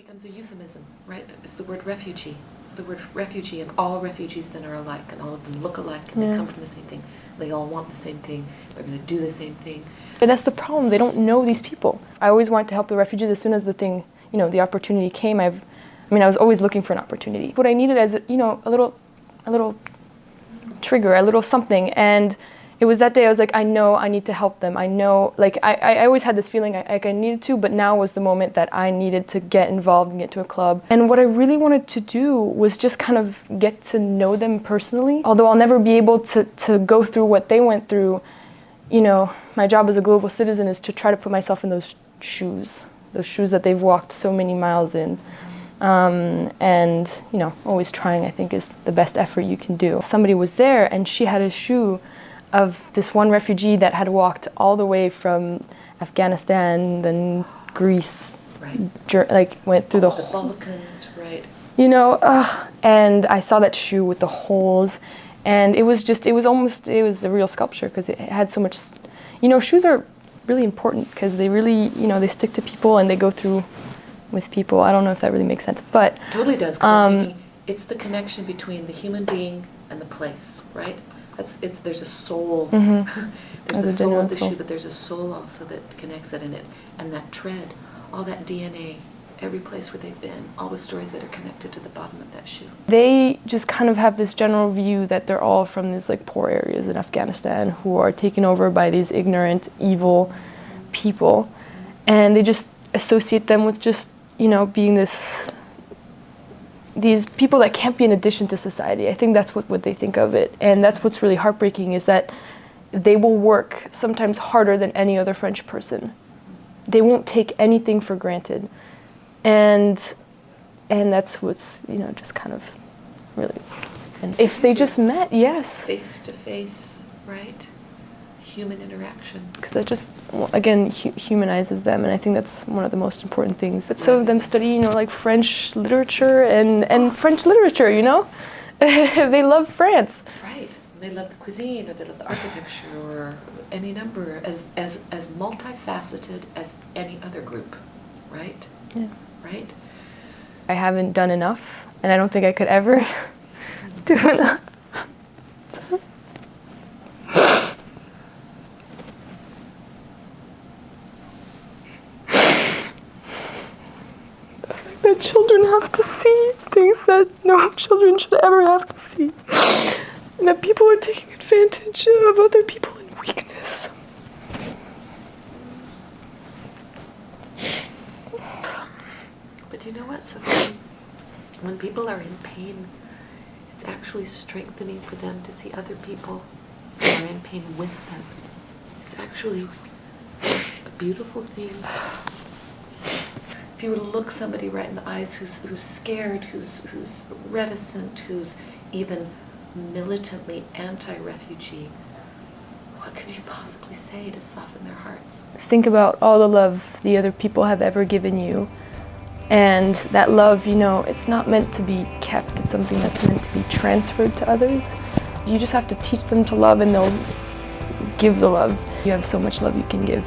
becomes a euphemism, right? It's the word refugee. It's the word refugee, and all refugees then are alike, and all of them look alike, and they come from the same thing. They all want the same thing. They're going to do the same thing. And that's the problem. They don't know these people. I always wanted to help the refugees as soon as the opportunity came. I was always looking for an opportunity. What I needed as, a little trigger, a little something, and it was that day I was like, I know I need to help them. I know, I always had this feeling I needed to, but now was the moment that I needed to get involved and get to a club. And what I really wanted to do was just kind of get to know them personally. Although I'll never be able to go through what they went through, my job as a global citizen is to try to put myself in those shoes that they've walked so many miles in. And, always trying, I think, is the best effort you can do. Somebody was there and she had a shoe of this one refugee that had walked all the way from Afghanistan, then Greece, right. Went through the Balkans, right. And I saw that shoe with the holes, and it was a real sculpture because it had so much, shoes are really important because they really, they stick to people and they go through with people. I don't know if that really makes sense, but totally does. 'Cause I'm thinking it's the connection between the human being and the place, right? There's a soul. Mm-hmm. There's the soul of the shoe, but there's a soul also that connects it in it, and that tread, all that DNA, every place where they've been, all the stories that are connected to the bottom of that shoe. They just kind of have this general view that they're all from these poor areas in Afghanistan who are taken over by these ignorant, evil people, and they just associate them with just being these people that can't be an addition to society. I think that's what they think of it. And that's what's really heartbreaking, is that they will work sometimes harder than any other French person. They won't take anything for granted. And that's what's, just kind of really... And if they just met, yes. Face to face, right? Human interaction. Because that just, again, humanizes them, and I think that's one of the most important things. But some of them study, French literature and French literature, They love France. Right. They love the cuisine, or they love the architecture, or any number, as multifaceted as any other group, right? Yeah. Right? I haven't done enough, and I don't think I could ever do enough. That children have to see things that no children should ever have to see. And that people are taking advantage of other people in weakness. But you know what, Sophie? When people are in pain, it's actually strengthening for them to see other people who are in pain with them. It's actually a beautiful thing. If you were to look somebody right in the eyes who's scared, who's reticent, who's even militantly anti-refugee, what could you possibly say to soften their hearts? Think about all the love the other people have ever given you. And that love, it's not meant to be kept. It's something that's meant to be transferred to others. You just have to teach them to love, and they'll give the love. You have so much love you can give.